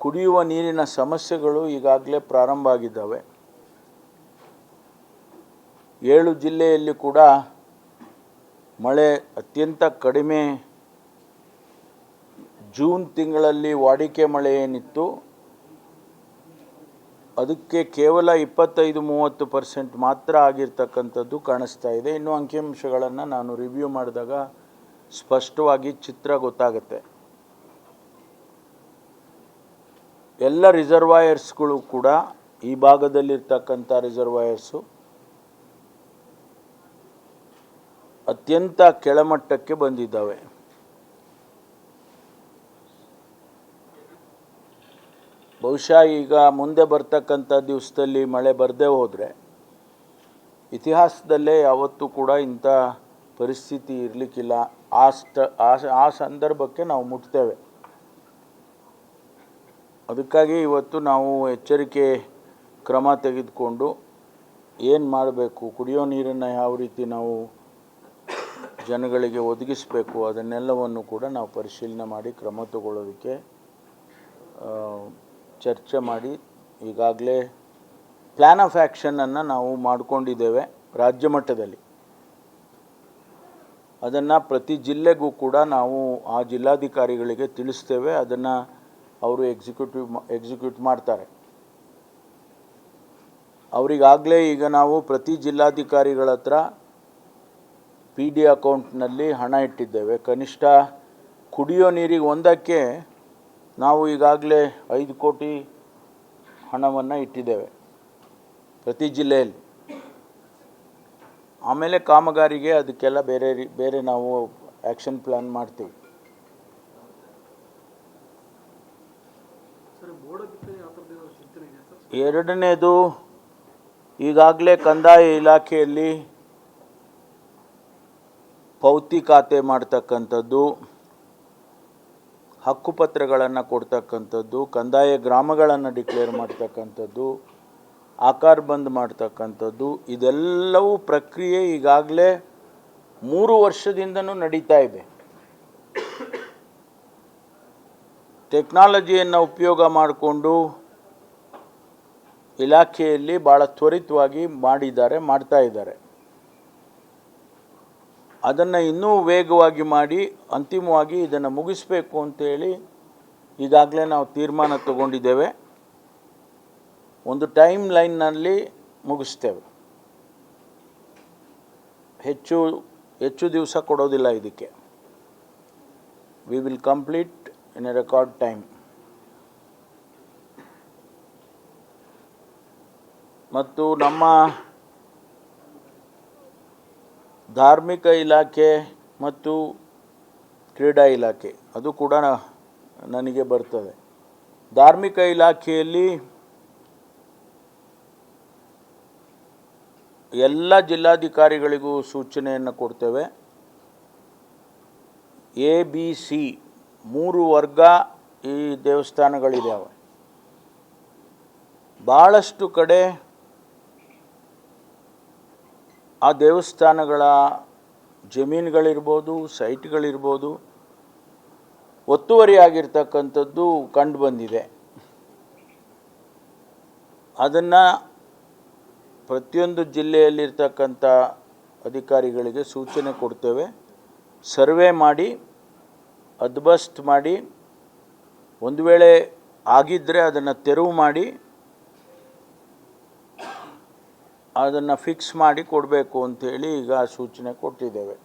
ಕುಡಿಯುವ ನೀರಿನ ಸಮಸ್ಯೆಗಳು ಈಗಾಗಲೇ ಪ್ರಾರಂಭ ಆಗಿದ್ದಾವೆ. 7 ಜಿಲ್ಲೆಯಲ್ಲಿ ಕೂಡ ಮಳೆ ಅತ್ಯಂತ ಕಡಿಮೆ. ಜೂನ್ ತಿಂಗಳಲ್ಲಿ ವಾಡಿಕೆ ಮಳೆ ಏನಿತ್ತು ಅದಕ್ಕೆ ಕೇವಲ 25-30% ಮಾತ್ರ ಆಗಿರ್ತಕ್ಕಂಥದ್ದು ಕಾಣಿಸ್ತಾ ಇದೆ. ಇನ್ನೂ ಅಂಕಿಅಂಶಗಳನ್ನು ನಾನು ರಿವ್ಯೂ ಮಾಡಿದಾಗ ಸ್ಪಷ್ಟವಾಗಿ ಚಿತ್ರ ಗೊತ್ತಾಗುತ್ತೆ. ಎಲ್ಲ ರಿಸರ್ವಾಯರ್ಸ್ಗಳು ಕೂಡ ಈ ಭಾಗದಲ್ಲಿರ್ತಕ್ಕಂಥ ರಿಸರ್ವಾಯರ್ಸು ಅತ್ಯಂತ ಕೆಳಮಟ್ಟಕ್ಕೆ ಬಂದಿದ್ದಾವೆ. ಬಹುಶಃ ಈಗ ಮುಂದೆ ಬರ್ತಕ್ಕಂಥ ದಿವಸದಲ್ಲಿ ಮಳೆ ಬರದೇ ಹೋದರೆ ಇತಿಹಾಸದಲ್ಲೇ ಯಾವತ್ತೂ ಕೂಡ ಇಂಥ ಪರಿಸ್ಥಿತಿ ಇರಲಿಕ್ಕಿಲ್ಲ. ಆ ಸಂದರ್ಭಕ್ಕೆ ನಾವು ಮುಟ್ತೇವೆ. ಅದಕ್ಕಾಗಿ ಇವತ್ತು ನಾವು ಎಚ್ಚರಿಕೆ ಕ್ರಮ ತೆಗೆದುಕೊಂಡು ಏನು ಮಾಡಬೇಕು, ಕುಡಿಯೋ ನೀರನ್ನು ಯಾವ ರೀತಿ ನಾವು ಜನಗಳಿಗೆ ಒದಗಿಸಬೇಕು, ಅದನ್ನೆಲ್ಲವನ್ನು ಕೂಡ ನಾವು ಪರಿಶೀಲನೆ ಮಾಡಿ ಕ್ರಮ ತಗೊಳ್ಳೋದಕ್ಕೆ ಚರ್ಚೆ ಮಾಡಿ ಈಗಾಗಲೇ ಪ್ಲ್ಯಾನ್ ಆಫ್ ಆ್ಯಕ್ಷನನ್ನು ನಾವು ಮಾಡಿಕೊಂಡಿದ್ದೇವೆ ರಾಜ್ಯ ಮಟ್ಟದಲ್ಲಿ. ಅದನ್ನು ಪ್ರತಿ ಜಿಲ್ಲೆಗೂ ಕೂಡ ನಾವು ಆ ಜಿಲ್ಲಾಧಿಕಾರಿಗಳಿಗೆ ತಿಳಿಸ್ತೇವೆ. ಅದನ್ನು ಅವರು ಎಕ್ಸಿಕ್ಯೂಟ್ ಮಾಡ್ತಾರೆ. ಅವರಿಗಾಗಲೇ ಈಗ ನಾವು ಪ್ರತಿ ಜಿಲ್ಲಾಧಿಕಾರಿಗಳ ಹತ್ರ PD ಅಕೌಂಟ್ನಲ್ಲಿ ಹಣ ಇಟ್ಟಿದ್ದೇವೆ. ಕನಿಷ್ಠ ಕುಡಿಯೋ ನೀರಿಗೆ ಒಂದಕ್ಕೆ ನಾವು ಈಗಾಗಲೇ 5 ಕೋಟಿ ಹಣವನ್ನು ಇಟ್ಟಿದ್ದೇವೆ ಪ್ರತಿ ಜಿಲ್ಲೆಯಲ್ಲಿ. ಆಮೇಲೆ ಕಾಮಗಾರಿಗೆ ಅದಕ್ಕೆಲ್ಲ ಬೇರೆ ನಾವು ಆ್ಯಕ್ಷನ್ ಪ್ಲ್ಯಾನ್ ಮಾಡ್ತೀವಿ. ಎರಡನೇದು, ಈಗಾಗಲೇ ಕಂದಾಯ ಇಲಾಖೆಯಲ್ಲಿ ಪೌತಿ ಖಾತೆ ಮಾಡ್ತಕ್ಕಂಥದ್ದು, ಹಕ್ಕುಪತ್ರಗಳನ್ನು ಕೊಡ್ತಕ್ಕಂಥದ್ದು, ಕಂದಾಯ ಗ್ರಾಮಗಳನ್ನು ಡಿಕ್ಲೇರ್ ಮಾಡ್ತಕ್ಕಂಥದ್ದು, ಆಕಾರ ಬಂದ್ ಮಾಡ್ತಕ್ಕಂಥದ್ದು, ಇದೆಲ್ಲವೂ ಪ್ರಕ್ರಿಯೆ ಈಗಾಗಲೇ 3 ವರ್ಷದಿಂದನೂ ನಡೀತಾ ಇದೆ. ಟೆಕ್ನಾಲಜಿಯನ್ನು ಉಪಯೋಗ ಮಾಡಿಕೊಂಡು ಇಲಾಖೆಯಲ್ಲಿ ಭಾಳ ತ್ವರಿತವಾಗಿ ಮಾಡ್ತಾ ಇದ್ದಾರೆ. ಅದನ್ನು ಇನ್ನೂ ವೇಗವಾಗಿ ಮಾಡಿ ಅಂತಿಮವಾಗಿ ಇದನ್ನು ಮುಗಿಸಬೇಕು ಅಂತೇಳಿ ಈಗಾಗಲೇ ನಾವು ತೀರ್ಮಾನ ತಗೊಂಡಿದ್ದೇವೆ. ಒಂದು ಟೈಮ್ ಲೈನ್ನಲ್ಲಿ ಮುಗಿಸ್ತೇವೆ. ಹೆಚ್ಚು ದಿವಸ ಕೊಡೋದಿಲ್ಲ ಇದಕ್ಕೆ. We will complete in a record time. ಮತ್ತು ನಮ್ಮ ಧಾರ್ಮಿಕ ಇಲಾಖೆ ಮತ್ತು ಕ್ರೀಡಾ ಇಲಾಖೆ ಅದು ಕೂಡ ನನಗೆ ಬರ್ತದೆ. ಧಾರ್ಮಿಕ ಇಲಾಖೆಯಲ್ಲಿ ಎಲ್ಲ ಜಿಲ್ಲಾಧಿಕಾರಿಗಳಿಗೂ ಸೂಚನೆಯನ್ನು ಕೊಡ್ತೇವೆ. ABC 3 ವರ್ಗ ಈ ದೇವಸ್ಥಾನಗಳಿದ್ದಾವೆ. ಭಾಳಷ್ಟು ಕಡೆ ಆ ದೇವಸ್ಥಾನಗಳ ಜಮೀನುಗಳಿರ್ಬೋದು, ಸೈಟ್ಗಳಿರ್ಬೋದು, ಒತ್ತುವರಿಯಾಗಿರ್ತಕ್ಕಂಥದ್ದು ಕಂಡು ಬಂದಿದೆ. ಅದನ್ನು ಪ್ರತಿಯೊಂದು ಜಿಲ್ಲೆಯಲ್ಲಿರ್ತಕ್ಕಂಥ ಅಧಿಕಾರಿಗಳಿಗೆ ಸೂಚನೆ ಕೊಡ್ತೇವೆ. ಸರ್ವೆ ಮಾಡಿ ಹದ್ಬಸ್ತ್ ಮಾಡಿ ಒಂದು ವೇಳೆ ಆಗಿದ್ದರೆ ಅದನ್ನು ತೆರವು ಮಾಡಿ ಅದನ್ನು ಫಿಕ್ಸ್ ಮಾಡಿ ಕೊಡಬೇಕು ಅಂಥೇಳಿ ಈಗ ಸೂಚನೆ ಕೊಟ್ಟಿದ್ದೇವೆ.